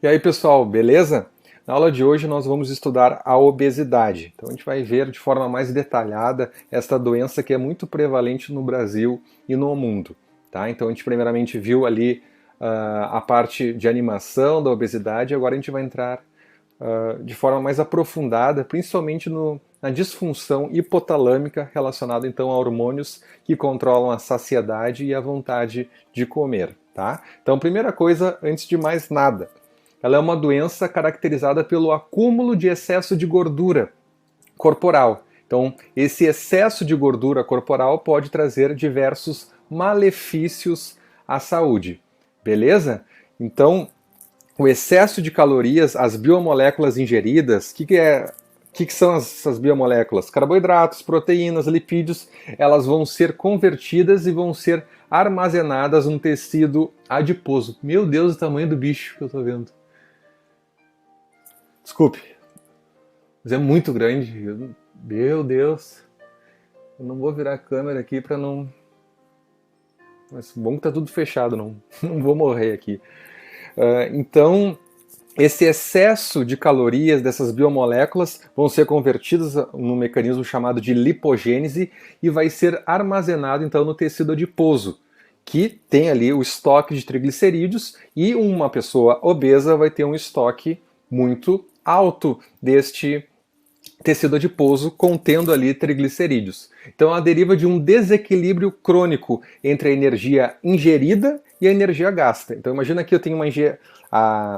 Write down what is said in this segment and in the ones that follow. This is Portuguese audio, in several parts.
E aí, pessoal, beleza? Na aula de hoje nós vamos estudar a obesidade. Então a gente vai ver de forma mais detalhada esta doença que é muito prevalente no Brasil e no mundo. Tá? Então a gente primeiramente viu ali a parte de animação da obesidade, agora a gente vai entrar de forma mais aprofundada, principalmente na disfunção hipotalâmica relacionada então a hormônios que controlam a saciedade e a vontade de comer. Tá? Então, primeira coisa, antes de mais nada, ela é uma doença caracterizada pelo acúmulo de excesso de gordura corporal. Então, esse excesso de gordura corporal pode trazer diversos malefícios à saúde. Beleza? Então, o excesso de calorias, as biomoléculas ingeridas, o que são essas biomoléculas? Carboidratos, proteínas, lipídios, elas vão ser convertidas e vão ser armazenadas no tecido adiposo. Meu Deus, o tamanho do bicho que eu tô vendo. Desculpe, mas é muito grande. Meu Deus. Eu não vou virar a câmera aqui para não... Mas bom que tá tudo fechado, não vou morrer aqui. Então, esse excesso de calorias dessas biomoléculas vão ser convertidas num mecanismo chamado de lipogênese e vai ser armazenado então no tecido adiposo, que tem ali o estoque de triglicerídeos, e uma pessoa obesa vai ter um estoque muito alto deste tecido adiposo contendo ali triglicerídeos. Então ela deriva de um desequilíbrio crônico entre a energia ingerida e a energia gasta. Então imagina que eu tenho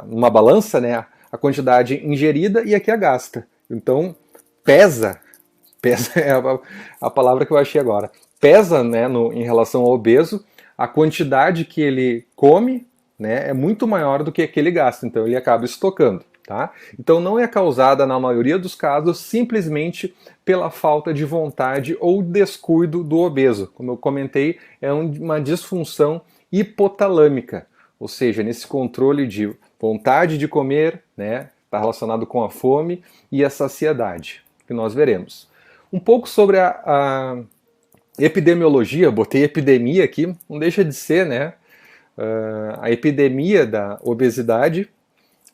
uma balança, né, a quantidade ingerida e aqui a gasta. Então pesa é a palavra que eu achei agora. Pesa, né, em relação ao obeso, a quantidade que ele come, né, é muito maior do que ele gasta, então ele acaba estocando. Tá? Então não é causada, na maioria dos casos, simplesmente pela falta de vontade ou descuido do obeso. Como eu comentei, é uma disfunção hipotalâmica, ou seja, nesse controle de vontade de comer, né, está relacionado com a fome e a saciedade, que nós veremos. Um pouco sobre a epidemiologia, botei epidemia aqui, não deixa de ser, né, a epidemia da obesidade,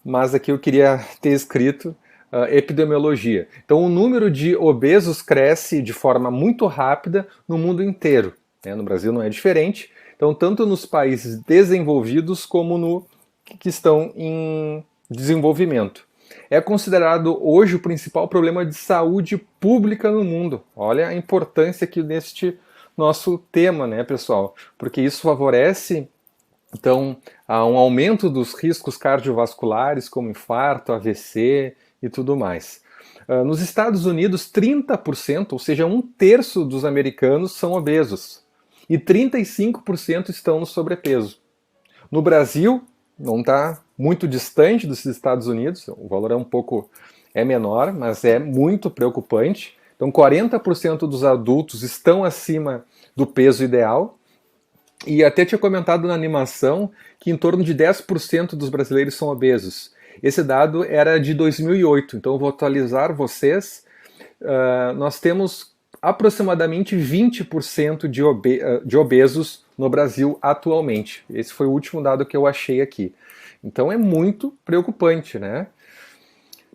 mas aqui eu queria ter escrito epidemiologia. Então o número de obesos cresce de forma muito rápida no mundo inteiro. Né? No Brasil não é diferente. Então tanto nos países desenvolvidos como no que estão em desenvolvimento. É considerado hoje o principal problema de saúde pública no mundo. Olha a importância aqui neste nosso tema, né, pessoal? Porque isso favorece então, há um aumento dos riscos cardiovasculares, como infarto, AVC e tudo mais. Nos Estados Unidos, 30%, ou seja, um terço dos americanos são obesos. E 35% estão no sobrepeso. No Brasil, não está muito distante dos Estados Unidos, o valor é menor, mas é muito preocupante. Então, 40% dos adultos estão acima do peso ideal. E até tinha comentado na animação que em torno de 10% dos brasileiros são obesos. Esse dado era de 2008, então eu vou atualizar vocês. Nós temos aproximadamente 20% de obesos no Brasil atualmente. Esse foi o último dado que eu achei aqui. Então é muito preocupante, né?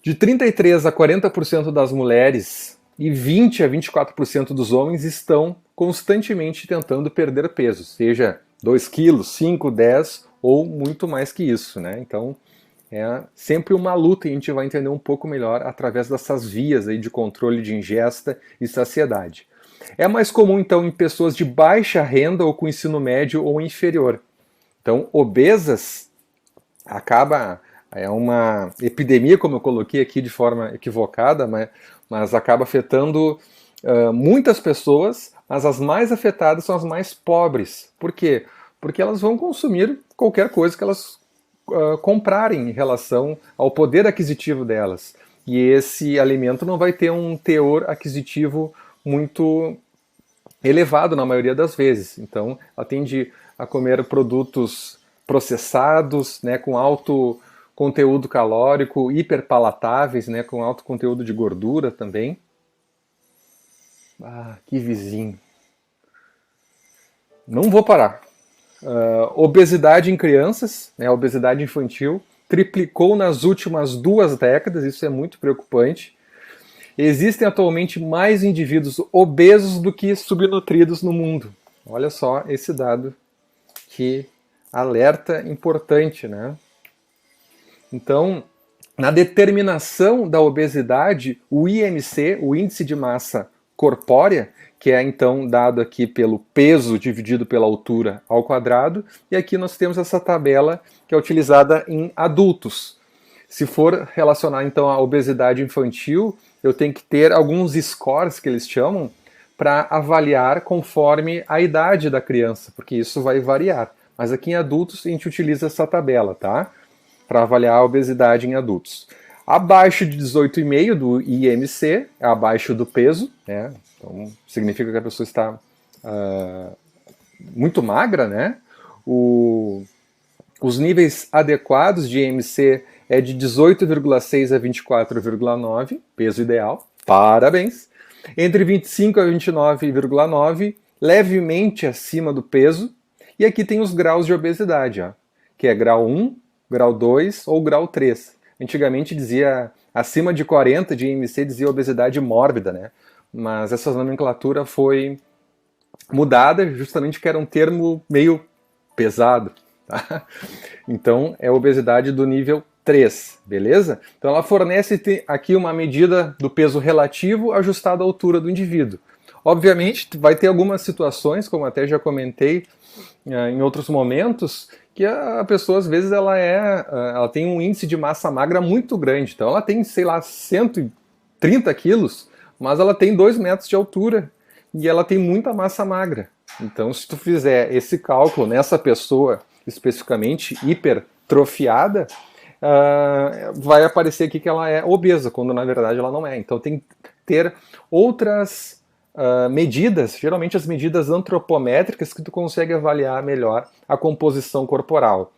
De 33% a 40% das mulheres e 20% a 24% dos homens estão constantemente tentando perder peso, seja 2 quilos, 5, 10 ou muito mais que isso, né? Então é sempre uma luta e a gente vai entender um pouco melhor através dessas vias aí de controle de ingesta e saciedade. É mais comum então em pessoas de baixa renda ou com ensino médio ou inferior. Então obesas é uma epidemia, como eu coloquei aqui de forma equivocada, mas acaba afetando muitas pessoas, mas as mais afetadas são as mais pobres. Por quê? Porque elas vão consumir qualquer coisa que elas comprarem em relação ao poder aquisitivo delas. E esse alimento não vai ter um teor aquisitivo muito elevado na maioria das vezes. Então, ela tende a comer produtos processados, né, com alto conteúdo calórico, hiperpalatáveis, né, com alto conteúdo de gordura também. Ah, que vizinho. Não vou parar. Obesidade em crianças, né, obesidade infantil, triplicou nas últimas 2 décadas, isso é muito preocupante. Existem atualmente mais indivíduos obesos do que subnutridos no mundo. Olha só esse dado que alerta importante, né? Então, na determinação da obesidade, o IMC, o índice de massa corpórea, que é então dado aqui pelo peso dividido pela altura ao quadrado, e aqui nós temos essa tabela que é utilizada em adultos. Se for relacionar então a obesidade infantil, eu tenho que ter alguns scores que eles chamam para avaliar conforme a idade da criança, porque isso vai variar. Mas aqui em adultos a gente utiliza essa tabela, tá? Para avaliar a obesidade em adultos. Abaixo de 18,5 do IMC, é abaixo do peso, né? Então significa que a pessoa está muito magra, né? Os níveis adequados de IMC é de 18,6 a 24,9, peso ideal, parabéns. Entre 25 a 29,9, levemente acima do peso. E aqui tem os graus de obesidade, ó, que é grau 1, grau 2 ou grau 3. Antigamente dizia acima de 40 de IMC, dizia obesidade mórbida, né? Mas essa nomenclatura foi mudada justamente que era um termo meio pesado. Tá? Então é obesidade do nível 3, beleza? Então ela fornece aqui uma medida do peso relativo ajustado à altura do indivíduo. Obviamente vai ter algumas situações, como até já comentei em outros momentos, que a pessoa às vezes ela tem um índice de massa magra muito grande. Então ela tem, sei lá, 130 quilos, mas ela tem 2 metros de altura e ela tem muita massa magra. Então se tu fizer esse cálculo nessa pessoa especificamente hipertrofiada, vai aparecer aqui que ela é obesa, quando na verdade ela não é. Então tem que ter outras medidas, geralmente as medidas antropométricas, que tu consegue avaliar melhor a composição corporal.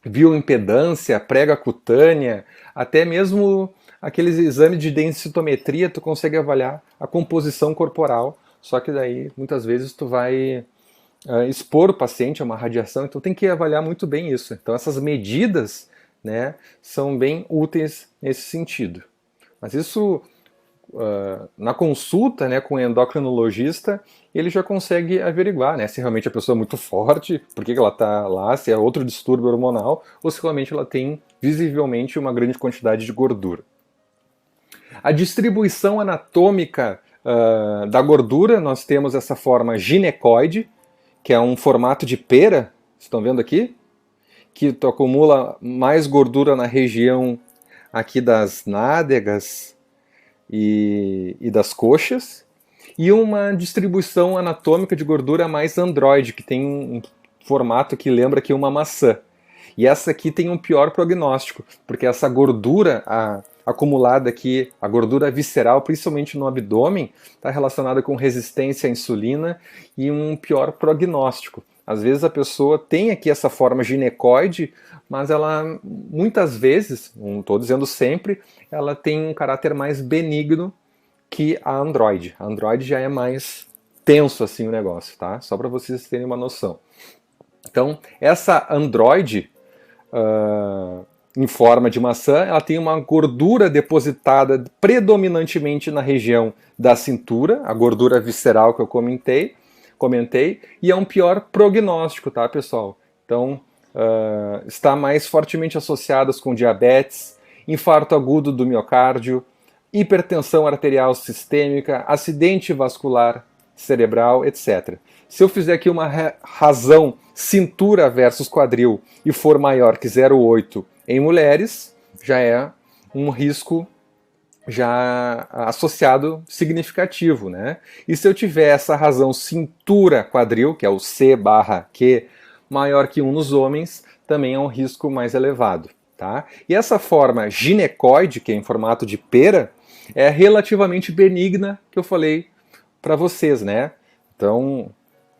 Bioimpedância, prega cutânea, até mesmo aqueles exames de densitometria, tu consegue avaliar a composição corporal, só que daí muitas vezes tu vai expor o paciente a uma radiação, então tem que avaliar muito bem isso. Então essas medidas, né, são bem úteis nesse sentido. Mas isso, na consulta, né, com o endocrinologista, ele já consegue averiguar, né, se realmente a pessoa é muito forte, por que ela está lá, se é outro distúrbio hormonal, ou se realmente ela tem visivelmente uma grande quantidade de gordura. A distribuição anatômica da gordura, nós temos essa forma ginecoide, que é um formato de pera, estão vendo aqui? Que tu acumula mais gordura na região aqui das nádegas e das coxas, e uma distribuição anatômica de gordura mais androide, que tem um formato que lembra aqui uma maçã. E essa aqui tem um pior prognóstico, porque essa gordura acumulada aqui, a gordura visceral, principalmente no abdômen, está relacionada com resistência à insulina e um pior prognóstico. Às vezes a pessoa tem aqui essa forma ginecoide, mas ela, muitas vezes, não estou dizendo sempre, ela tem um caráter mais benigno que a androide. A androide já é mais tenso assim o negócio, tá? Só para vocês terem uma noção. Então, essa androide em forma de maçã, ela tem uma gordura depositada predominantemente na região da cintura, a gordura visceral que eu comentei, e é um pior prognóstico, tá, pessoal? Então, está mais fortemente associadas com diabetes, infarto agudo do miocárdio, hipertensão arterial sistêmica, acidente vascular cerebral, etc. Se eu fizer aqui uma razão cintura versus quadril e for maior que 0,8 em mulheres, já é um risco já associado significativo, né? E se eu tiver essa razão cintura-quadril, que é o C/Q, maior que 1 nos homens, também é um risco mais elevado, tá? E essa forma ginecoide, que é em formato de pera, é relativamente benigna, que eu falei para vocês, né? Então,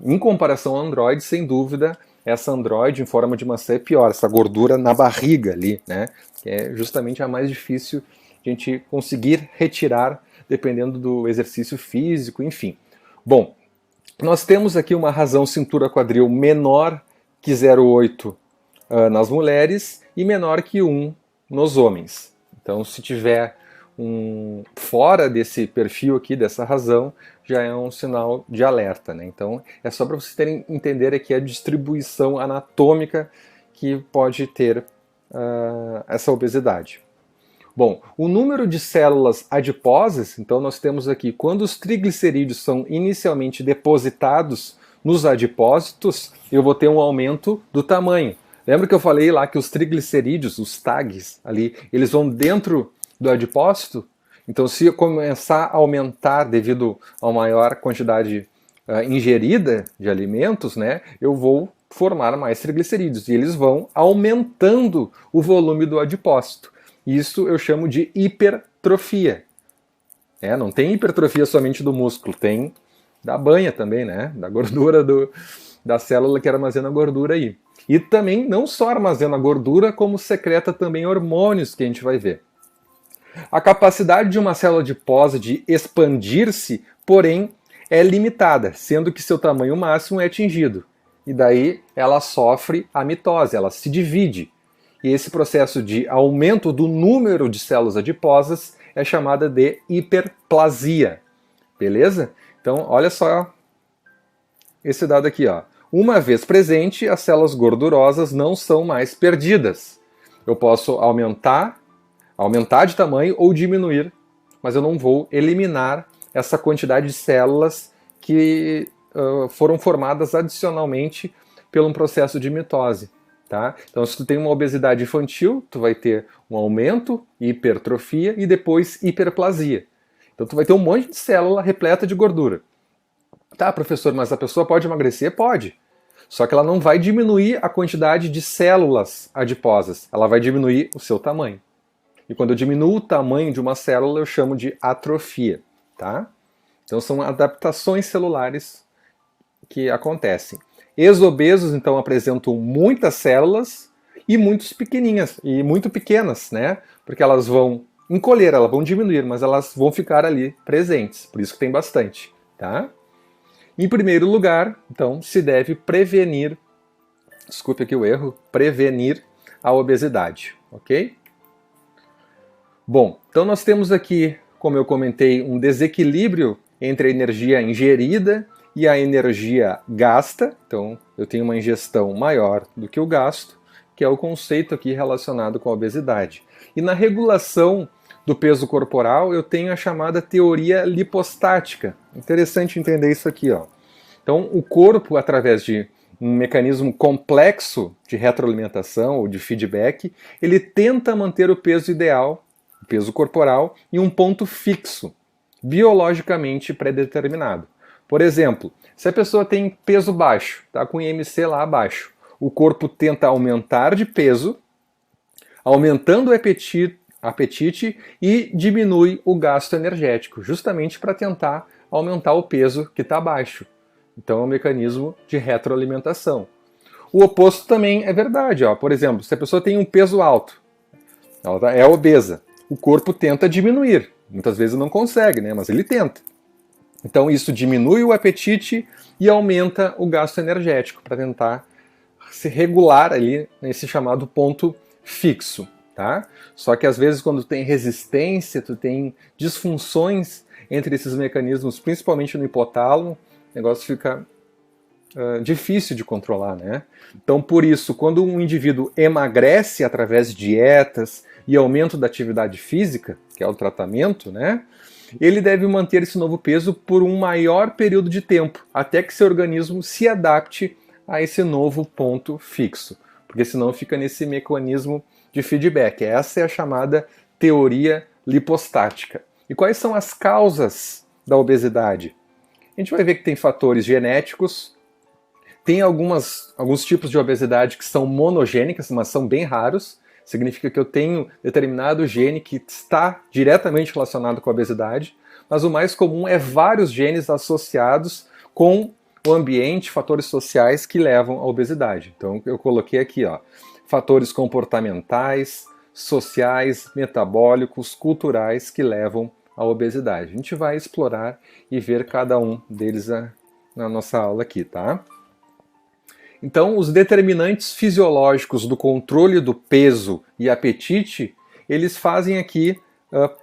em comparação ao androide, sem dúvida, essa androide em forma de maçã é pior, essa gordura na barriga ali, né? Que é justamente a mais difícil de a gente conseguir retirar, dependendo do exercício físico, enfim. Bom, nós temos aqui uma razão cintura-quadril menor que 0,8 nas mulheres e menor que 1 nos homens. Então, se tiver fora desse perfil aqui, dessa razão, já é um sinal de alerta, né? Então, é só para vocês entender aqui a distribuição anatômica que pode ter essa obesidade. Bom, o número de células adiposas, então nós temos aqui, quando os triglicerídeos são inicialmente depositados nos adipócitos, eu vou ter um aumento do tamanho. Lembra que eu falei lá que os triglicerídeos, os TAGs ali, eles vão dentro do adipócito? Então, se eu começar a aumentar devido a uma maior quantidade ingerida de alimentos, né, eu vou formar mais triglicerídeos e eles vão aumentando o volume do adipócito. Isso eu chamo de hipertrofia. Não tem hipertrofia somente do músculo, tem da banha também, né, da gordura da célula que armazena gordura aí. E também não só armazena gordura, como secreta também hormônios, que a gente vai ver. A capacidade de uma célula adiposa de expandir-se, porém, é limitada, sendo que seu tamanho máximo é atingido. E daí ela sofre a mitose, ela se divide. E esse processo de aumento do número de células adiposas é chamada de hiperplasia. Beleza? Então, olha só esse dado aqui, ó. Uma vez presente, as células gordurosas não são mais perdidas. Eu posso aumentar de tamanho ou diminuir, mas eu não vou eliminar essa quantidade de células que foram formadas adicionalmente pelo processo de mitose. Tá? Então, se tu tem uma obesidade infantil, tu vai ter um aumento, hipertrofia e depois hiperplasia. Então, tu vai ter um monte de célula repleta de gordura. Tá, professor, mas a pessoa pode emagrecer? Pode. Só que ela não vai diminuir a quantidade de células adiposas, ela vai diminuir o seu tamanho. E quando eu diminuo o tamanho de uma célula, eu chamo de atrofia. Tá? Então, são adaptações celulares que acontecem. Ex-obesos, então, apresentam muitas células e muito pequenas, né? Porque elas vão encolher, elas vão diminuir, mas elas vão ficar ali presentes. Por isso que tem bastante, tá? Em primeiro lugar, então, se deve prevenir, desculpe aqui o erro, prevenir a obesidade, ok? Bom, então nós temos aqui, como eu comentei, um desequilíbrio entre a energia ingerida e a energia gasta. Então, eu tenho uma ingestão maior do que o gasto, que é o conceito aqui relacionado com a obesidade. E na regulação do peso corporal, eu tenho a chamada teoria lipostática. Interessante entender isso aqui, ó. Então, o corpo, através de um mecanismo complexo de retroalimentação ou de feedback, ele tenta manter o peso ideal, o peso corporal, em um ponto fixo, biologicamente pré-determinado. Por exemplo, se a pessoa tem peso baixo, está com IMC lá abaixo, o corpo tenta aumentar de peso, aumentando o apetite e diminui o gasto energético, justamente para tentar aumentar o peso que está baixo. Então é um mecanismo de retroalimentação. O oposto também é verdade. Ó. Por exemplo, se a pessoa tem um peso alto, ela é obesa, o corpo tenta diminuir. Muitas vezes não consegue, né? Mas ele tenta. Então isso diminui o apetite e aumenta o gasto energético para tentar se regular ali nesse chamado ponto fixo. Tá? Só que às vezes quando tu tem resistência, tu tem disfunções entre esses mecanismos, principalmente no hipotálamo, o negócio fica difícil de controlar, né? Então, por isso, quando um indivíduo emagrece através de dietas e aumento da atividade física, que é o tratamento, né? Ele deve manter esse novo peso por um maior período de tempo, até que seu organismo se adapte a esse novo ponto fixo, porque senão fica nesse mecanismo de feedback. Essa é a chamada teoria lipostática. E quais são as causas da obesidade? A gente vai ver que tem fatores genéticos, tem alguns tipos de obesidade que são monogênicas, mas são bem raros. Significa que eu tenho determinado gene que está diretamente relacionado com a obesidade, mas o mais comum é vários genes associados com o ambiente, fatores sociais que levam à obesidade. Então eu coloquei aqui, ó, fatores comportamentais, sociais, metabólicos, culturais que levam à obesidade. A gente vai explorar e ver cada um deles na nossa aula aqui, tá? Então, os determinantes fisiológicos do controle do peso e apetite, eles fazem aqui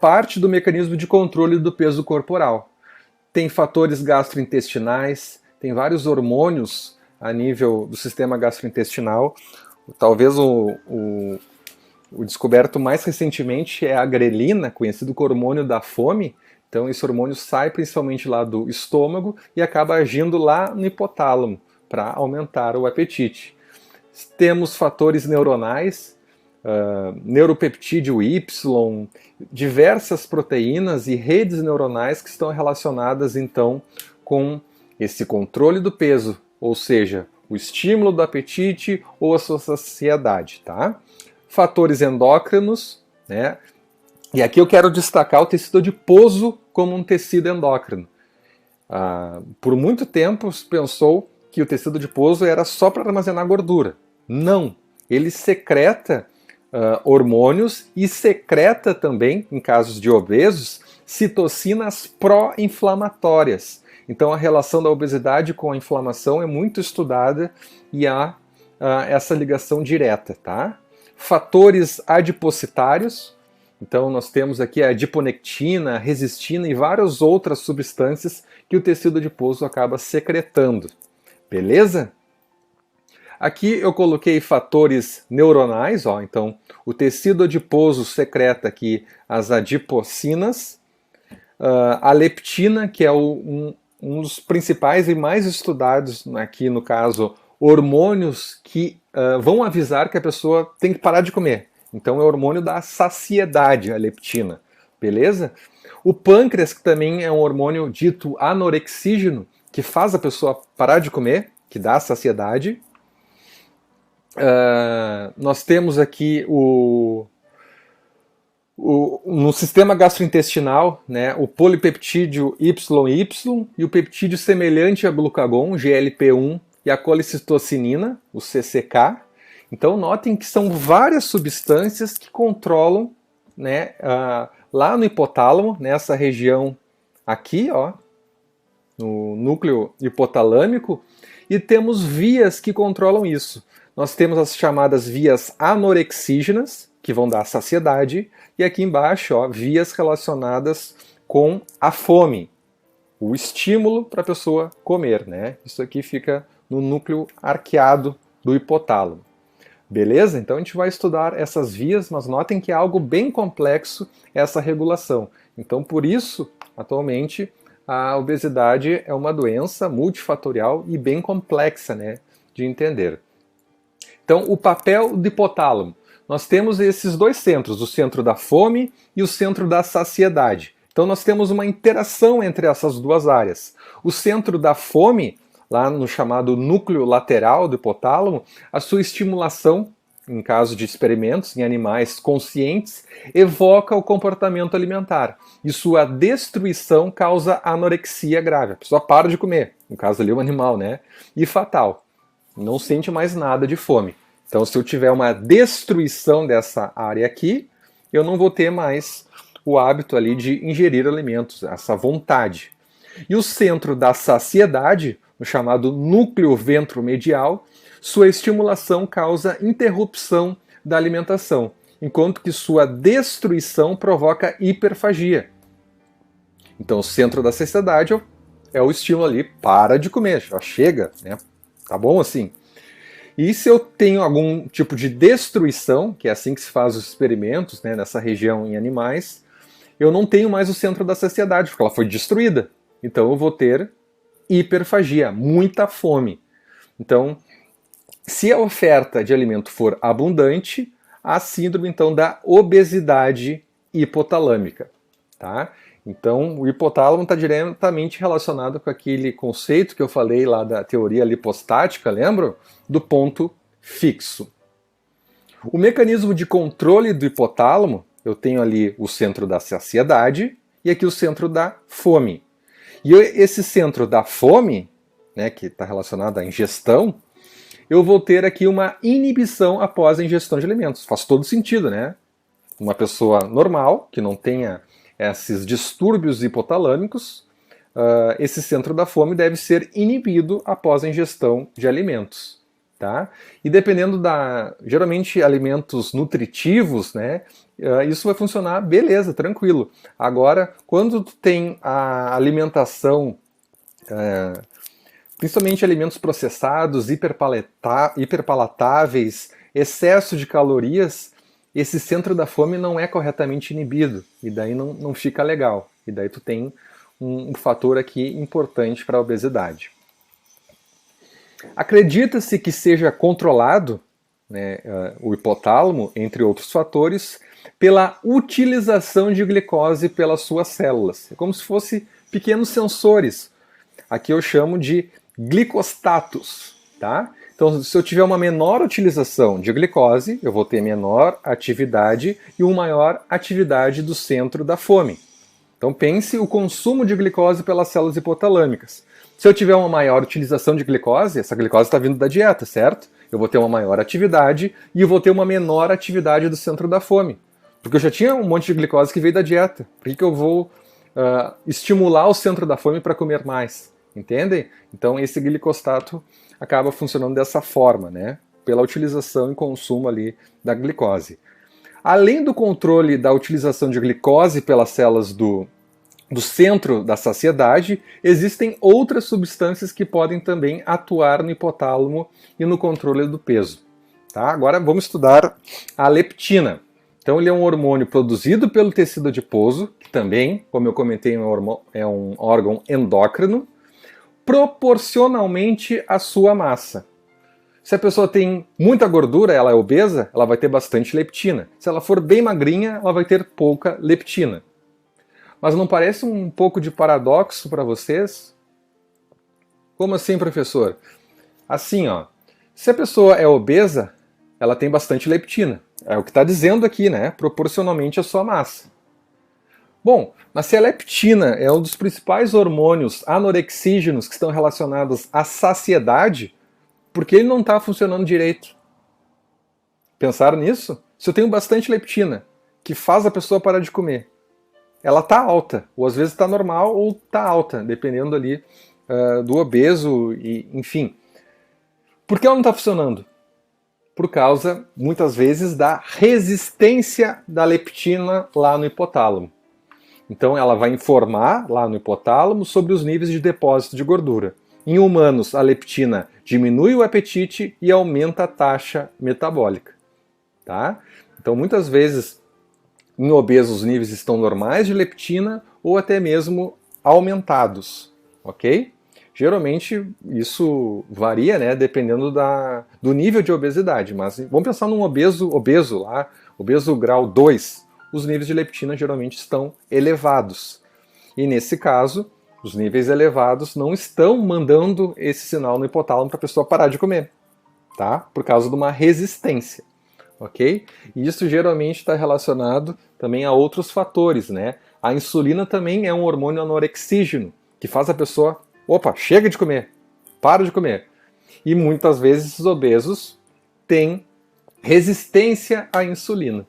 parte do mecanismo de controle do peso corporal. Tem fatores gastrointestinais, tem vários hormônios a nível do sistema gastrointestinal. Talvez o descoberto mais recentemente é a grelina, conhecido como hormônio da fome. Então esse hormônio sai principalmente lá do estômago e acaba agindo lá no hipotálamo para aumentar o apetite. Temos fatores neuronais, neuropeptídeo Y, diversas proteínas e redes neuronais que estão relacionadas então com esse controle do peso, ou seja, o estímulo do apetite ou a sua saciedade, tá? Fatores endócrinos, né? E aqui eu quero destacar o tecido adiposo como um tecido endócrino. Por muito tempo se pensou que o tecido adiposo era só para armazenar gordura. Não, ele secreta hormônios e secreta também, em casos de obesos, citocinas pró-inflamatórias. Então a relação da obesidade com a inflamação é muito estudada e há essa ligação direta, tá? Fatores adipocitários, então nós temos aqui a adiponectina, a resistina e várias outras substâncias que o tecido adiposo acaba secretando. Beleza? Aqui eu coloquei fatores neuronais, ó, então o tecido adiposo secreta aqui as adipocinas, a leptina, que é um dos principais e mais estudados aqui no caso, hormônios que vão avisar que a pessoa tem que parar de comer. Então é o hormônio da saciedade, a leptina, beleza? O pâncreas, que também é um hormônio dito anorexígeno, que faz a pessoa parar de comer, que dá saciedade. Nós temos aqui no sistema gastrointestinal, né, o polipeptídeo YY e o peptídeo semelhante a glucagon, GLP-1, e a colicitocinina, o CCK. Então notem que são várias substâncias que controlam, né, lá no hipotálamo, nessa região aqui, ó, no núcleo hipotalâmico, e temos vias que controlam isso. Nós temos as chamadas vias anorexígenas, que vão dar saciedade, e aqui embaixo, ó, vias relacionadas com a fome, o estímulo para a pessoa comer, né? Isso aqui fica no núcleo arqueado do hipotálamo. Beleza? Então a gente vai estudar essas vias, mas notem que é algo bem complexo essa regulação. Então por isso, atualmente, a obesidade é uma doença multifatorial e bem complexa, né, de entender. Então o papel do hipotálamo. Nós temos esses dois centros, o centro da fome e o centro da saciedade. Então nós temos uma interação entre essas duas áreas. O centro da fome, lá no chamado núcleo lateral do hipotálamo, a sua estimulação, em caso de experimentos em animais conscientes, evoca o comportamento alimentar. E sua destruição causa anorexia grave. A pessoa para de comer, no caso ali o animal, né? E fatal. Não sente mais nada de fome. Então, se eu tiver uma destruição dessa área aqui, eu não vou ter mais o hábito ali de ingerir alimentos, essa vontade. E o centro da saciedade, o chamado núcleo ventromedial, sua estimulação causa interrupção da alimentação, enquanto que sua destruição provoca hiperfagia. Então, o centro da saciedade é o estímulo ali, para de comer, já chega, né? Tá bom assim? E se eu tenho algum tipo de destruição, que é assim que se faz os experimentos, né, nessa região em animais, eu não tenho mais o centro da saciedade, porque ela foi destruída. Então eu vou ter hiperfagia, muita fome. Então, se a oferta de alimento for abundante, há síndrome então da obesidade hipotalâmica, tá? Então, o hipotálamo está diretamente relacionado com aquele conceito que eu falei lá da teoria lipostática, lembram? Do ponto fixo. O mecanismo de controle do hipotálamo, eu tenho ali o centro da saciedade e aqui o centro da fome. E esse centro da fome, né, que está relacionado à ingestão, eu vou ter aqui uma inibição após a ingestão de alimentos. Faz todo sentido, né? Uma pessoa normal, que não tenha esses distúrbios hipotalâmicos, esse centro da fome deve ser inibido após a ingestão de alimentos. tá? E dependendo geralmente alimentos nutritivos, né? Isso vai funcionar beleza, tranquilo. Agora, quando tu tem a alimentação, principalmente alimentos processados, hiperpalatáveis, excesso de calorias, esse centro da fome não é corretamente inibido, e daí não fica legal. E daí tu tem um fator aqui importante para a obesidade. Acredita-se que seja controlado, né, o hipotálamo, entre outros fatores, pela utilização de glicose pelas suas células. É como se fosse pequenos sensores. Aqui eu chamo de glicostatos, tá? Então, se eu tiver uma menor utilização de glicose, eu vou ter menor atividade e uma maior atividade do centro da fome. Então, pense o consumo de glicose pelas células hipotalâmicas. Se eu tiver uma maior utilização de glicose, essa glicose está vindo da dieta, certo? Eu vou ter uma maior atividade e eu vou ter uma menor atividade do centro da fome. Porque eu já tinha um monte de glicose que veio da dieta. Por que eu vou estimular o centro da fome para comer mais? Entendem? Então, esse glicostato acaba funcionando dessa forma, né? Pela utilização e consumo ali da glicose. Além do controle da utilização de glicose pelas células do centro da saciedade, existem outras substâncias que podem também atuar no hipotálamo e no controle do peso. Tá? Agora vamos estudar a leptina. Então ele é um hormônio produzido pelo tecido adiposo, que também, como eu comentei, é um órgão endócrino, proporcionalmente à sua massa. Se a pessoa tem muita gordura, ela é obesa, ela vai ter bastante leptina. Se ela for bem magrinha, ela vai ter pouca leptina. Mas não parece um pouco de paradoxo para vocês? Como assim, professor? Assim, ó, se a pessoa é obesa, ela tem bastante leptina. É o que está dizendo aqui, né? Proporcionalmente à sua massa. Bom, mas se a leptina é um dos principais hormônios anorexígenos que estão relacionados à saciedade, por que ele não está funcionando direito? Pensaram nisso? Se eu tenho bastante leptina, que faz a pessoa parar de comer, ela está alta, ou às vezes está normal ou está alta, dependendo ali do obeso, e, enfim. Por que ela não está funcionando? Por causa, muitas vezes, da resistência da leptina lá no hipotálamo. Então ela vai informar lá no hipotálamo sobre os níveis de depósito de gordura. Em humanos, a leptina diminui o apetite e aumenta a taxa metabólica. Tá? Então muitas vezes em obesos os níveis estão normais de leptina ou até mesmo aumentados, ok? Geralmente isso varia, né, dependendo do nível de obesidade, mas vamos pensar num obeso lá, obeso grau 2, os níveis de leptina geralmente estão elevados. E nesse caso, os níveis elevados não estão mandando esse sinal no hipotálamo para a pessoa parar de comer, tá? Por causa de uma resistência, ok? E isso geralmente está relacionado também a outros fatores, né? A insulina também é um hormônio anorexígeno, que faz a pessoa, opa, chega de comer, para de comer. E muitas vezes esses obesos têm resistência à insulina.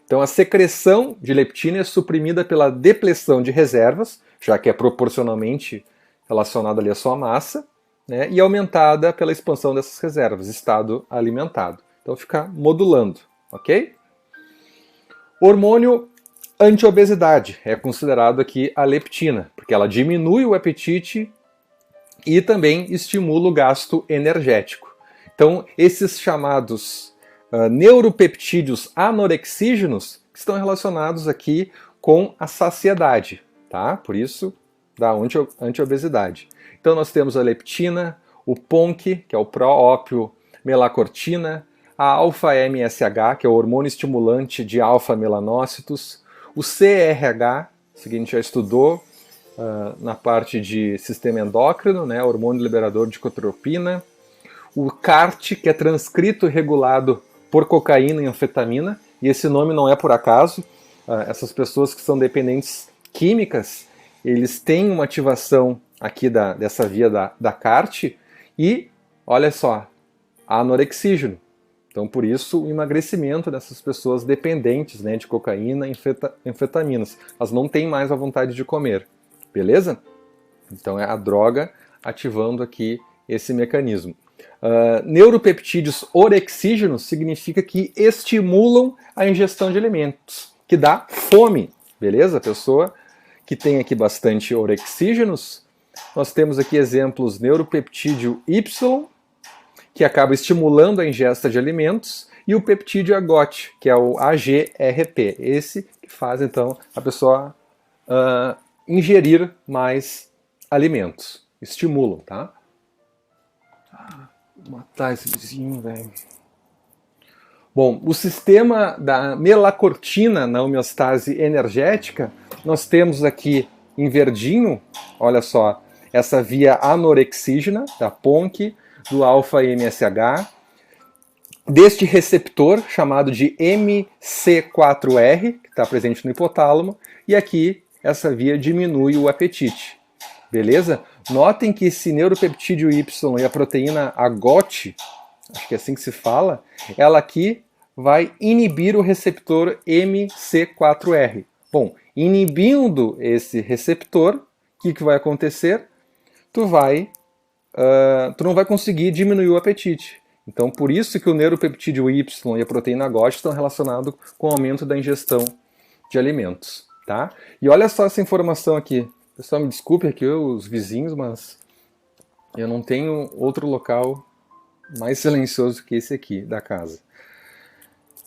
Então a secreção de leptina é suprimida pela depleção de reservas, já que é proporcionalmente relacionada ali à sua massa, né, e aumentada pela expansão dessas reservas, estado alimentado. Então fica modulando, ok? Hormônio anti-obesidade é considerado aqui a leptina, porque ela diminui o apetite e também estimula o gasto energético. Então esses chamados neuropeptídeos anorexígenos que estão relacionados aqui com a saciedade, tá? Por isso, da anti-obesidade. Então nós temos a leptina, o PONC, que é o pró-ópio melacortina, a alfa-MSH, que é o hormônio estimulante de alfa-melanócitos, o CRH, isso que a gente já estudou na parte de sistema endócrino, né, hormônio liberador de cotropina, o CART, que é transcrito e regulado por cocaína e anfetamina, e esse nome não é por acaso. Essas pessoas que são dependentes químicas, eles têm uma ativação aqui dessa via da CART e, olha só, anorexígeno. Então, por isso, o emagrecimento dessas pessoas dependentes, né, de cocaína e anfetaminas. Elas não têm mais a vontade de comer, beleza? Então, é a droga ativando aqui esse mecanismo. Neuropeptídeos orexígenos significa que estimulam a ingestão de alimentos, que dá fome, beleza? A pessoa que tem aqui bastante orexígenos, nós temos aqui exemplos neuropeptídeo Y, que acaba estimulando a ingesta de alimentos, e o peptídeo AGOT, que é o AGRP, esse que faz então a pessoa ingerir mais alimentos, estimulam, tá? Vou matar esse vizinho, velho. Bom, o sistema da melacortina na homeostase energética, nós temos aqui em verdinho, olha só, essa via anorexígena da PONC, do alfa-MSH, deste receptor chamado de MC4R, que está presente no hipotálamo, e aqui essa via diminui o apetite. Beleza? Notem que esse neuropeptídeo Y e a proteína AGOT, acho que é assim que se fala, ela aqui vai inibir o receptor MC4R. Bom, inibindo esse receptor, o que vai acontecer? Tu não vai conseguir diminuir o apetite. Então, por isso que o neuropeptídeo Y e a proteína AGOT estão relacionados com o aumento da ingestão de alimentos. Tá? E olha só essa informação aqui. Pessoal, me desculpe aqui os vizinhos, mas eu não tenho outro local mais silencioso que esse aqui da casa.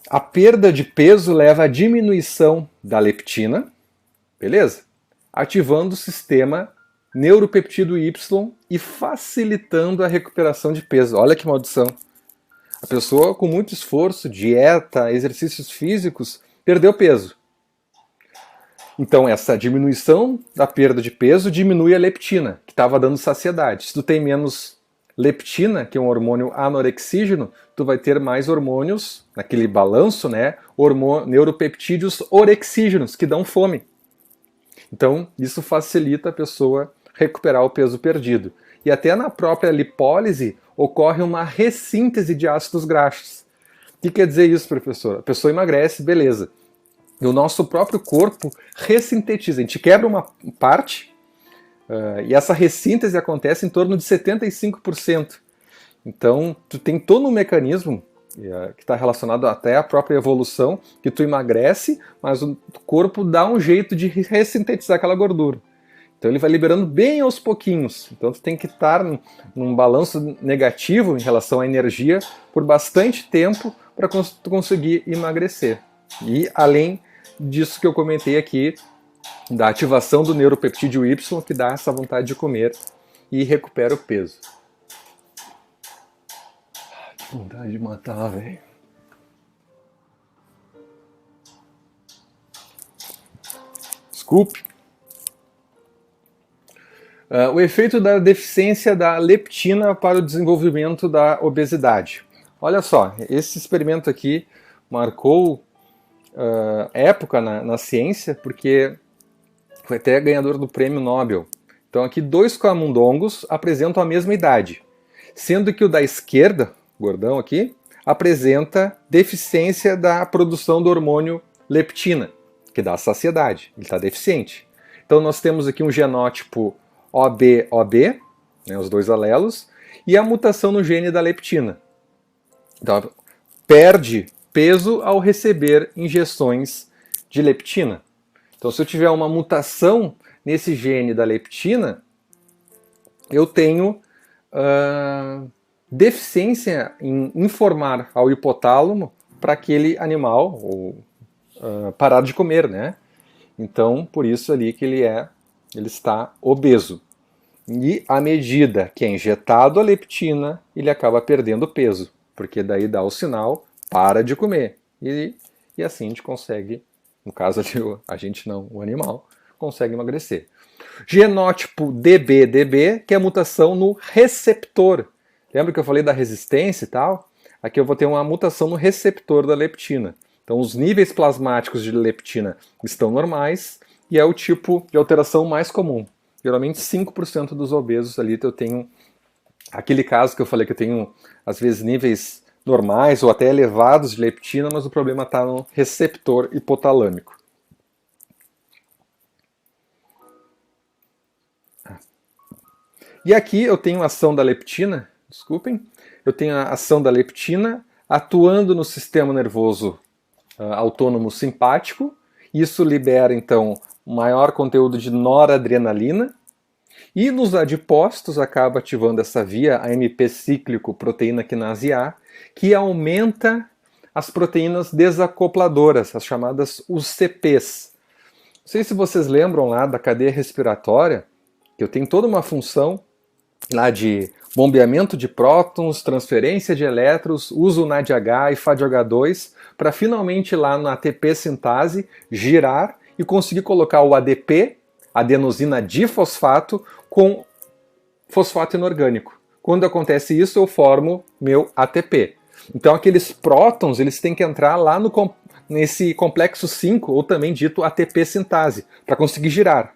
A perda de peso leva à diminuição da leptina, beleza? Ativando o sistema neuropeptídeo Y e facilitando a recuperação de peso. Olha que maldição. A pessoa com muito esforço, dieta, exercícios físicos, perdeu peso. Então essa diminuição da perda de peso diminui a leptina, que estava dando saciedade. Se tu tem menos leptina, que é um hormônio anorexígeno, tu vai ter mais hormônios, naquele balanço, né? Neuropeptídeos orexígenos, que dão fome. Então isso facilita a pessoa recuperar o peso perdido. E até na própria lipólise ocorre uma ressíntese de ácidos graxos. O que quer dizer isso, professor? A pessoa emagrece, beleza. E o nosso próprio corpo ressintetiza. A gente quebra uma parte e essa ressíntese acontece em torno de 75%. Então, tu tem todo um mecanismo que está relacionado até à própria evolução, que tu emagrece, mas o corpo dá um jeito de ressintetizar aquela gordura. Então ele vai liberando bem aos pouquinhos. Então tu tem que estar num balanço negativo em relação à energia por bastante tempo para tu conseguir emagrecer. E além disso que eu comentei aqui, da ativação do neuropeptídeo Y, que dá essa vontade de comer e recupera o peso. Que vontade de matar, velho. Desculpe. O efeito da deficiência da leptina para o desenvolvimento da obesidade. Olha só, esse experimento aqui marcou época na ciência, porque foi até ganhador do prêmio Nobel. Então aqui 2 camundongos apresentam a mesma idade, sendo que o da esquerda, gordão aqui, apresenta deficiência da produção do hormônio leptina, que dá saciedade, ele está deficiente. Então nós temos aqui um genótipo OB, né, os 2 alelos, e a mutação no gene da leptina. Então, perde peso ao receber injeções de leptina. Então, se eu tiver uma mutação nesse gene da leptina, eu tenho deficiência em informar ao hipotálamo para aquele animal parar de comer, né? Então, por isso ali que ele está obeso. E à medida que é injetado a leptina, ele acaba perdendo peso, porque daí dá o sinal, para de comer. E assim a gente consegue, no caso ali, a gente não, o animal, consegue emagrecer. Genótipo DB, que é a mutação no receptor. Lembra que eu falei da resistência e tal? Aqui eu vou ter uma mutação no receptor da leptina. Então os níveis plasmáticos de leptina estão normais e é o tipo de alteração mais comum. Geralmente 5% dos obesos ali eu tenho aquele caso que eu falei que eu tenho às vezes níveis normais ou até elevados de leptina, mas o problema está no receptor hipotalâmico. E aqui eu tenho ação da leptina, desculpem, eu tenho a ação da leptina atuando no sistema nervoso autônomo simpático. Isso libera, então, maior conteúdo de noradrenalina. E nos adipócitos acaba ativando essa via AMP cíclico proteína quinase A, que aumenta as proteínas desacopladoras, as chamadas UCPs. Não sei se vocês lembram lá da cadeia respiratória, que eu tenho toda uma função lá de bombeamento de prótons, transferência de elétrons, uso NADH e FADH2 para finalmente lá na ATP sintase girar e conseguir colocar o ADP, adenosina difosfato, com fosfato inorgânico. Quando acontece isso, eu formo meu ATP. Então aqueles prótons, eles têm que entrar lá nesse complexo 5, ou também dito ATP sintase, para conseguir girar.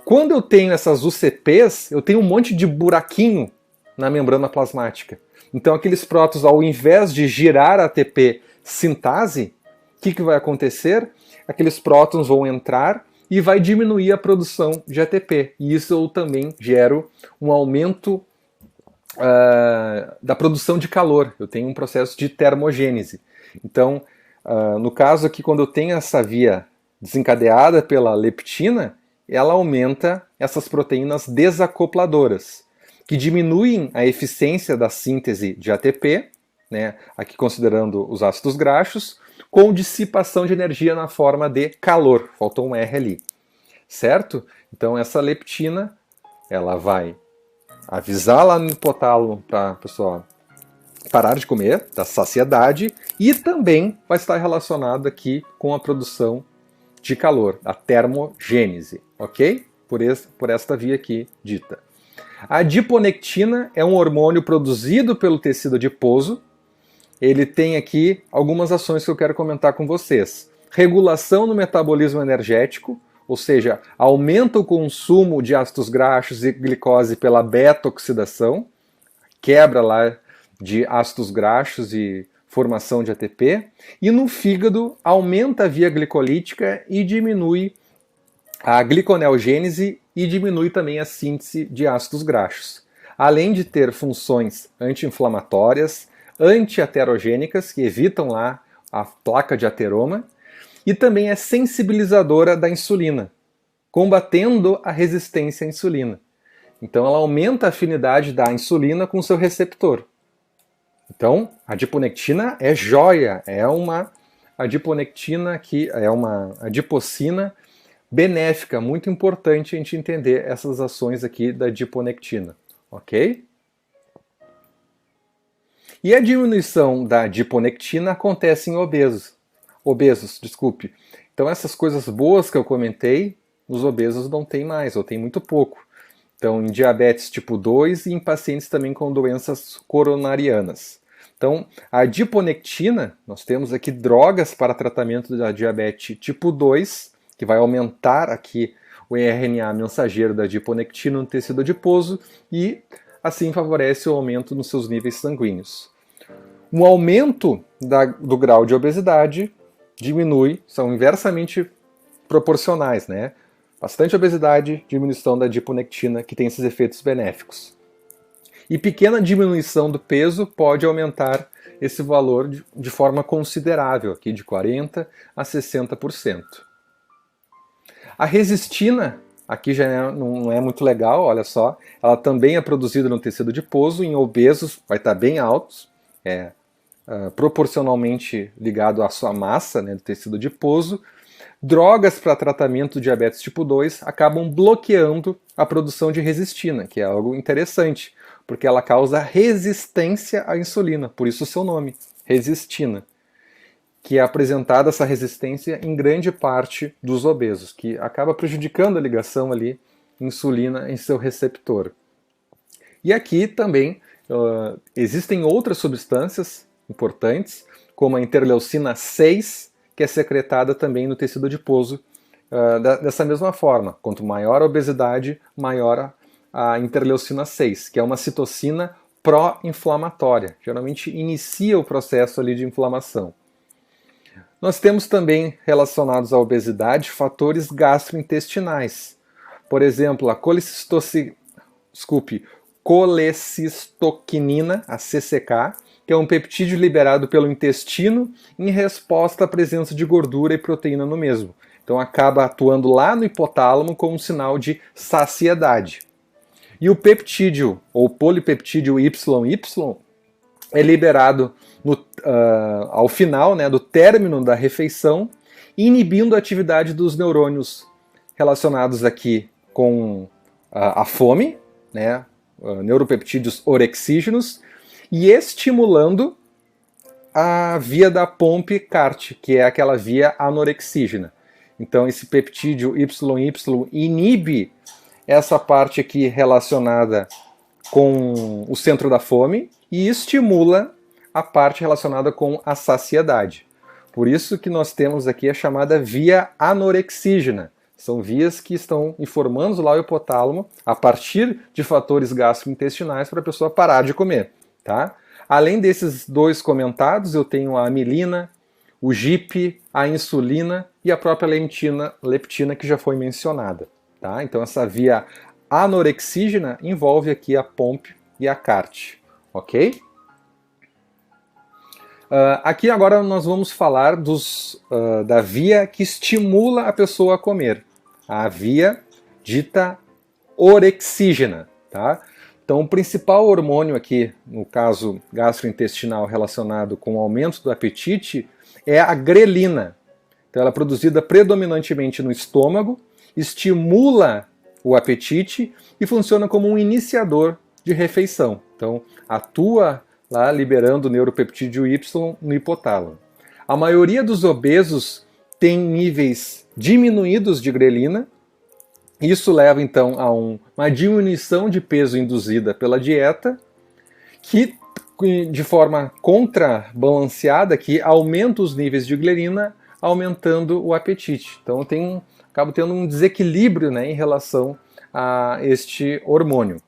Quando eu tenho essas UCPs, eu tenho um monte de buraquinho na membrana plasmática. Então aqueles prótons, ao invés de girar a ATP sintase, o que vai acontecer? Aqueles prótons vão entrar e vai diminuir a produção de ATP. E isso eu também gero um aumento da produção de calor. Eu tenho um processo de termogênese. Então, no caso aqui, quando eu tenho essa via desencadeada pela leptina, ela aumenta essas proteínas desacopladoras, que diminuem a eficiência da síntese de ATP, né, aqui considerando os ácidos graxos, com dissipação de energia na forma de calor. Faltou um R ali, certo? Então essa leptina, ela vai avisar lá no hipotálamo para a pessoa parar de comer, da saciedade, e também vai estar relacionado aqui com a produção de calor, a termogênese, ok? Por esta via aqui dita. A adiponectina é um hormônio produzido pelo tecido adiposo. Ele tem aqui algumas ações que eu quero comentar com vocês. Regulação no metabolismo energético, ou seja, aumenta o consumo de ácidos graxos e glicose pela beta-oxidação, quebra lá de ácidos graxos e formação de ATP. E no fígado, aumenta a via glicolítica e diminui a gliconeogênese e diminui também a síntese de ácidos graxos. Além de ter funções anti-inflamatórias, anti-aterogênicas, que evitam lá a placa de ateroma, e também é sensibilizadora da insulina, combatendo a resistência à insulina. Então ela aumenta a afinidade da insulina com o seu receptor. Então, a adiponectina é joia, é uma adiponectina que é uma adipocina benéfica, muito importante a gente entender essas ações aqui da adiponectina, ok? E a diminuição da adiponectina acontece em obesos. Então essas coisas boas que eu comentei, os obesos não têm mais, ou têm muito pouco. Então em diabetes tipo 2 e em pacientes também com doenças coronarianas. Então a adiponectina, nós temos aqui drogas para tratamento da diabetes tipo 2, que vai aumentar aqui o RNA mensageiro da adiponectina no tecido adiposo e assim favorece o aumento nos seus níveis sanguíneos. Um aumento do grau de obesidade diminui, são inversamente proporcionais, né? Bastante obesidade, diminuição da adiponectina, que tem esses efeitos benéficos. E pequena diminuição do peso pode aumentar esse valor de forma considerável, aqui de 40% a 60%. A resistina, aqui já não é muito legal, olha só, ela também é produzida no tecido adiposo, em obesos vai estar bem altos, proporcionalmente ligado à sua massa, né, do tecido adiposo. Drogas para tratamento do diabetes tipo 2 acabam bloqueando a produção de resistina, que é algo interessante, porque ela causa resistência à insulina, por isso o seu nome, resistina, que é apresentada essa resistência em grande parte dos obesos, que acaba prejudicando a ligação ali insulina em seu receptor. E aqui também existem outras substâncias importantes, como a interleucina 6, que é secretada também no tecido adiposo dessa mesma forma. Quanto maior a obesidade, maior a interleucina 6, que é uma citocina pró-inflamatória. Geralmente inicia o processo ali de inflamação. Nós temos também relacionados à obesidade fatores gastrointestinais. Por exemplo, a colecistoquinina, a CCK, que é um peptídeo liberado pelo intestino em resposta à presença de gordura e proteína no mesmo. Então acaba atuando lá no hipotálamo como um sinal de saciedade. E o peptídeo, ou polipeptídeo YY, é liberado ao final, né, do término da refeição, inibindo a atividade dos neurônios relacionados aqui com a fome, né, neuropeptídeos orexígenos, e estimulando a via da Pompe-Cart, que é aquela via anorexígena. Então esse peptídeo YY inibe essa parte aqui relacionada com o centro da fome e estimula a parte relacionada com a saciedade. Por isso que nós temos aqui a chamada via anorexígena. São vias que estão informando lá o hipotálamo a partir de fatores gastrointestinais para a pessoa parar de comer. Tá? Além desses dois comentados, eu tenho a amilina, o GIP, a insulina e a própria leptina que já foi mencionada. Tá? Então essa via anorexígena envolve aqui a Pompe e a Cart. Ok? Aqui agora nós vamos falar da via que estimula a pessoa a comer. A via dita orexígena. Tá? Então o principal hormônio aqui, no caso gastrointestinal relacionado com o aumento do apetite, é a grelina. Então ela é produzida predominantemente no estômago, estimula o apetite e funciona como um iniciador de refeição. Então atua lá liberando o neuropeptídeo Y no hipotálamo. A maioria dos obesos tem níveis diminuídos de grelina. Isso leva então a uma diminuição de peso induzida pela dieta, que de forma contrabalanceada que aumenta os níveis de grelina, aumentando o apetite. Então acabo tendo um desequilíbrio, né, em relação a este hormônio.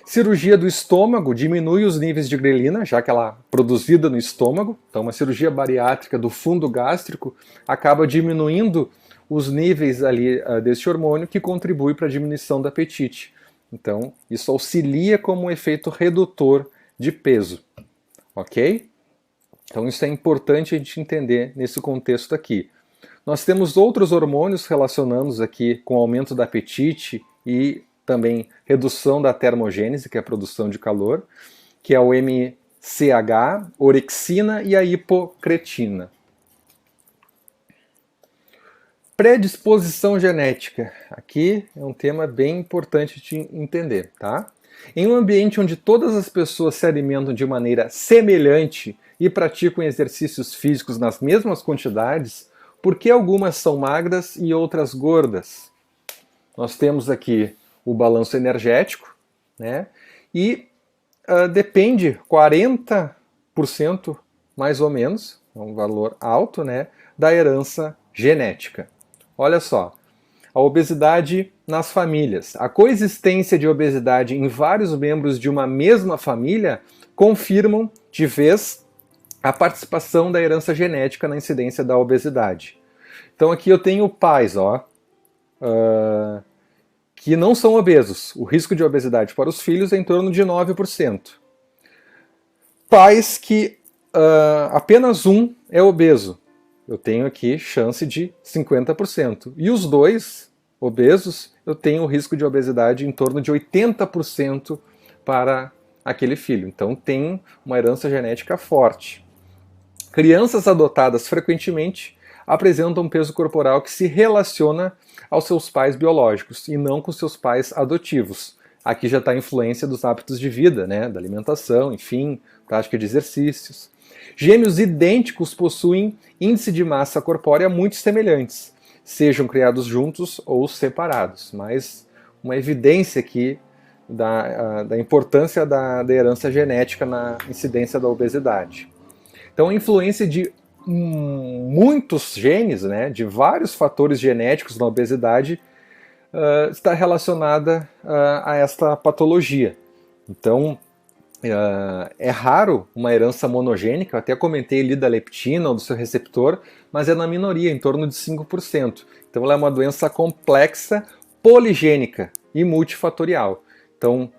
Cirurgia do estômago diminui os níveis de grelina, já que ela é produzida no estômago. Então uma cirurgia bariátrica do fundo gástrico acaba diminuindo os níveis ali deste hormônio, que contribui para a diminuição do apetite. Então isso auxilia como um efeito redutor de peso. Ok? Então isso é importante a gente entender nesse contexto aqui. Nós temos outros hormônios relacionados aqui com o aumento do apetite e também redução da termogênese, que é a produção de calor, que é o MCH, orexina e a hipocretina. Predisposição genética. Aqui é um tema bem importante de entender, tá? Em um ambiente onde todas as pessoas se alimentam de maneira semelhante e praticam exercícios físicos nas mesmas quantidades, por que algumas são magras e outras gordas? Nós temos aqui o balanço energético, né? E depende 40% mais ou menos, é um valor alto, né, da herança genética. Olha só, a obesidade nas famílias. A coexistência de obesidade em vários membros de uma mesma família confirmam de vez a participação da herança genética na incidência da obesidade. Então aqui eu tenho pais, que não são obesos. O risco de obesidade para os filhos é em torno de 9%. Pais que apenas um é obeso. Eu tenho aqui chance de 50%. E os dois obesos, eu tenho o risco de obesidade em torno de 80% para aquele filho. Então tem uma herança genética forte. Crianças adotadas frequentemente apresentam um peso corporal que se relaciona aos seus pais biológicos e não com seus pais adotivos. Aqui já está a influência dos hábitos de vida, né, da alimentação, enfim, prática de exercícios. Gêmeos idênticos possuem índice de massa corpórea muito semelhantes, sejam criados juntos ou separados, mas uma evidência aqui da importância da herança genética na incidência da obesidade. Então a influência de muitos genes, né, de vários fatores genéticos na obesidade, está relacionada a esta patologia. Então, é raro uma herança monogênica, eu até comentei ali da leptina ou do seu receptor, mas é na minoria, em torno de 5%. Então ela é uma doença complexa, poligênica e multifatorial. Então,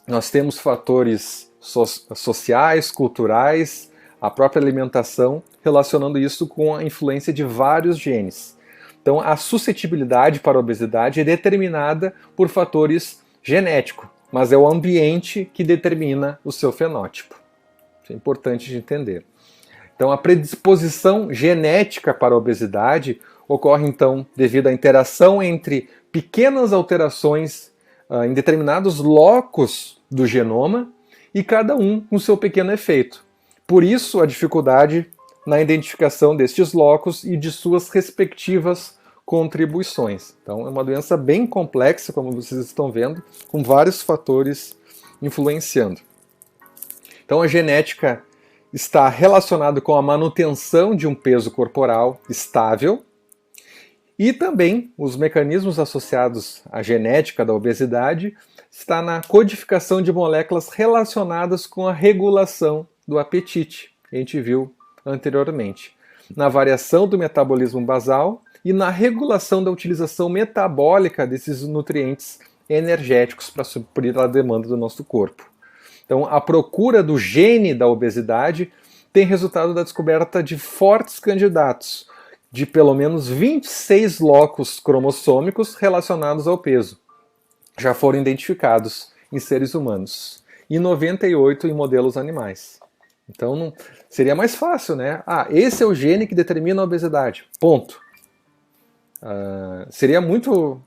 Nós temos fatores sociais, culturais, a própria alimentação, relacionando isso com a influência de vários genes. Então, a suscetibilidade para a obesidade é determinada por fatores genéticos, mas é o ambiente que determina o seu fenótipo. Isso é importante de entender. Então, a predisposição genética para a obesidade ocorre, então, devido à interação entre pequenas alterações em determinados locos do genoma e cada um com seu pequeno efeito. Por isso, a dificuldade na identificação destes locos e de suas respectivas contribuições. Então, é uma doença bem complexa, como vocês estão vendo, com vários fatores influenciando. Então, a genética está relacionada com a manutenção de um peso corporal estável e também os mecanismos associados à genética da obesidade está na codificação de moléculas relacionadas com a regulação do apetite, que a gente viu anteriormente, na variação do metabolismo basal e na regulação da utilização metabólica desses nutrientes energéticos para suprir a demanda do nosso corpo. Então, a procura do gene da obesidade tem resultado da descoberta de fortes candidatos, de pelo menos 26 locos cromossômicos relacionados ao peso. Já foram identificados em seres humanos e 98 em modelos animais. Então, seria mais fácil, né? Esse é o gene que determina a obesidade. Ponto. Seria muito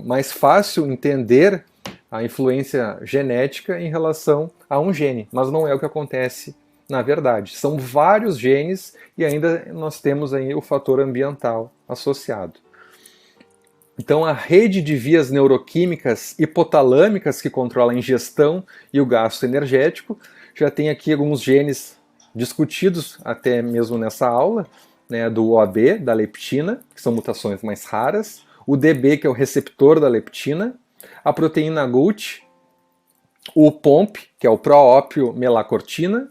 mais fácil entender a influência genética em relação a um gene, mas não é o que acontece na verdade. São vários genes e ainda nós temos aí o fator ambiental associado. Então a rede de vias neuroquímicas hipotalâmicas que controla a ingestão e o gasto energético, já tem aqui alguns genes discutidos até mesmo nessa aula, né, do OAB, da leptina, que são mutações mais raras, o DB, que é o receptor da leptina, a proteína GUT, o POMP, que é o proópio melacortina,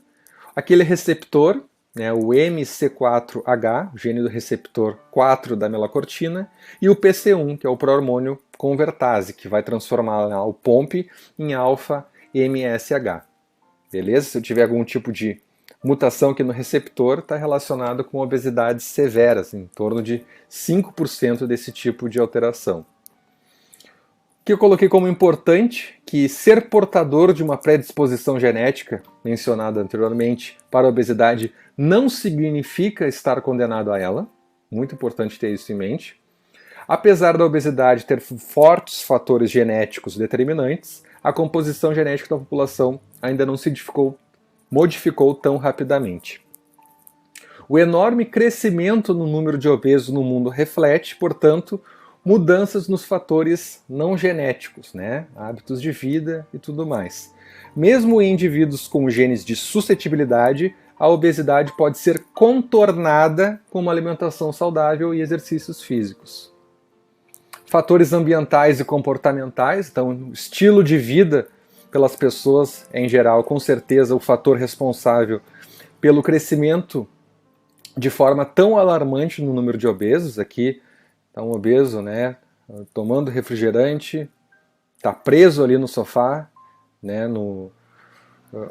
aquele receptor, né, o MC4H, o gene do receptor 4 da melacortina, e o PC1, que é o pró-hormônio convertase, que vai transformar o POMP em alfa-MSH. Beleza? Se eu tiver algum tipo de mutação aqui no receptor, está relacionado com obesidades severas, em torno de 5% desse tipo de alteração. Que eu coloquei como importante que ser portador de uma predisposição genética, mencionada anteriormente, para a obesidade, não significa estar condenado a ela. Muito importante ter isso em mente. Apesar da obesidade ter fortes fatores genéticos determinantes, a composição genética da população ainda não se modificou tão rapidamente. O enorme crescimento no número de obesos no mundo reflete, portanto, mudanças nos fatores não genéticos, né? Hábitos de vida e tudo mais. Mesmo em indivíduos com genes de suscetibilidade, a obesidade pode ser contornada com uma alimentação saudável e exercícios físicos. Fatores ambientais e comportamentais, então estilo de vida pelas pessoas em geral, com certeza o fator responsável pelo crescimento de forma tão alarmante no número de obesos. Aqui está um obeso, né, tomando refrigerante, está preso ali no sofá, né,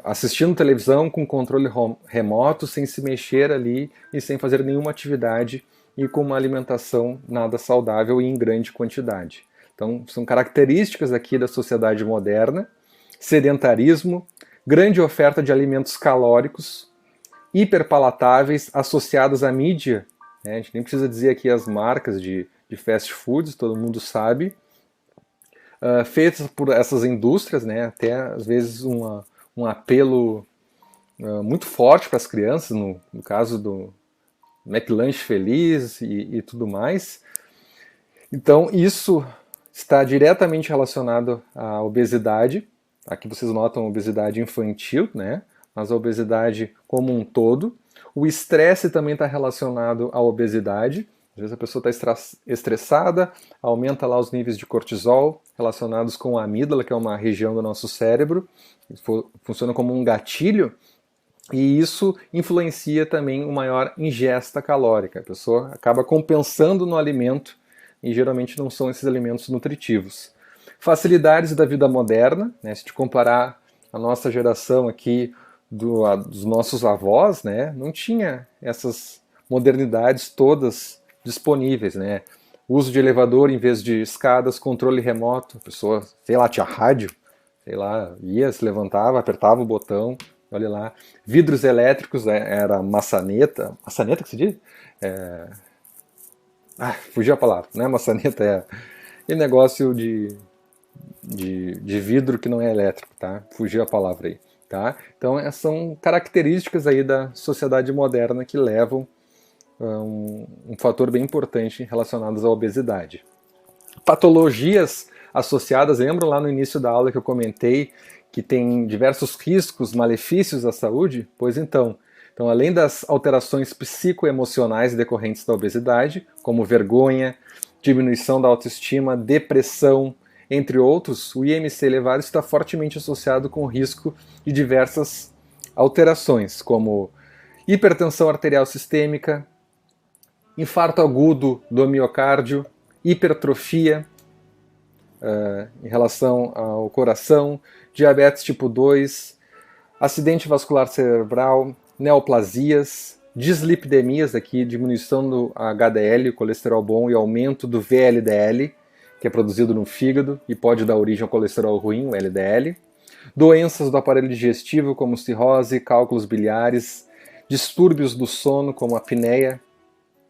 assistindo televisão com controle remoto, sem se mexer ali e sem fazer nenhuma atividade e com uma alimentação nada saudável e em grande quantidade. Então, são características aqui da sociedade moderna: sedentarismo, grande oferta de alimentos calóricos, hiperpalatáveis, associados à mídia, né? A gente nem precisa dizer aqui as marcas de fast foods, todo mundo sabe, feitas por essas indústrias, né? Até às vezes um apelo muito forte para as crianças, no caso do McLanche Feliz e tudo mais. Então isso está diretamente relacionado à obesidade. Aqui vocês notam a obesidade infantil, né? Mas a obesidade como um todo. O estresse também está relacionado à obesidade. Às vezes a pessoa está estressada, aumenta lá os níveis de cortisol relacionados com a amígdala, que é uma região do nosso cérebro. Funciona como um gatilho e isso influencia também uma maior ingesta calórica. A pessoa acaba compensando no alimento e geralmente não são esses alimentos nutritivos. Facilidades da vida moderna, né? Se te comparar a nossa geração aqui dos nossos avós, né? Não tinha essas modernidades todas disponíveis, né? Uso de elevador em vez de escadas, controle remoto, a pessoa, sei lá, tinha rádio, sei lá, ia, se levantava, apertava o botão, olha lá. Vidros elétricos, era maçaneta, maçaneta que se diz? Fugiu a palavra, não é maçaneta, é negócio de vidro que não é elétrico, tá? Fugiu a palavra aí, tá? Então, são características aí da sociedade moderna que levam um fator bem importante relacionados à obesidade. Patologias associadas, lembram lá no início da aula que eu comentei que tem diversos riscos, malefícios à saúde? Pois então, além das alterações psicoemocionais decorrentes da obesidade, como vergonha, diminuição da autoestima, depressão, entre outros, o IMC elevado está fortemente associado com o risco de diversas alterações, como hipertensão arterial sistêmica, infarto agudo do miocárdio, hipertrofia em relação ao coração, diabetes tipo 2, acidente vascular cerebral, neoplasias, dislipidemias, aqui diminuição do HDL, colesterol bom, e aumento do VLDL, que é produzido no fígado e pode dar origem ao colesterol ruim, o LDL. Doenças do aparelho digestivo, como cirrose, cálculos biliares, distúrbios do sono, como a apneia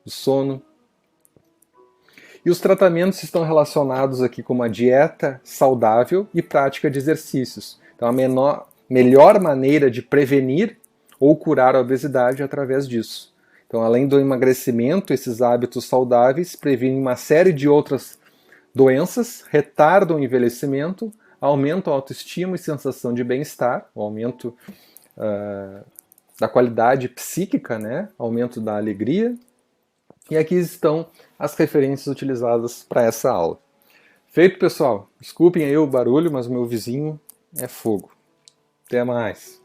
do sono. E os tratamentos estão relacionados aqui com uma dieta saudável e prática de exercícios. Então, a melhor maneira de prevenir ou curar a obesidade é através disso. Então, além do emagrecimento, esses hábitos saudáveis previnem uma série de outras doenças, retardam o envelhecimento, aumentam a autoestima e sensação de bem-estar, o aumento da qualidade psíquica, né? Aumento da alegria. E aqui estão as referências utilizadas para essa aula. Feito, pessoal? Desculpem aí o barulho, mas o meu vizinho é fogo. Até mais!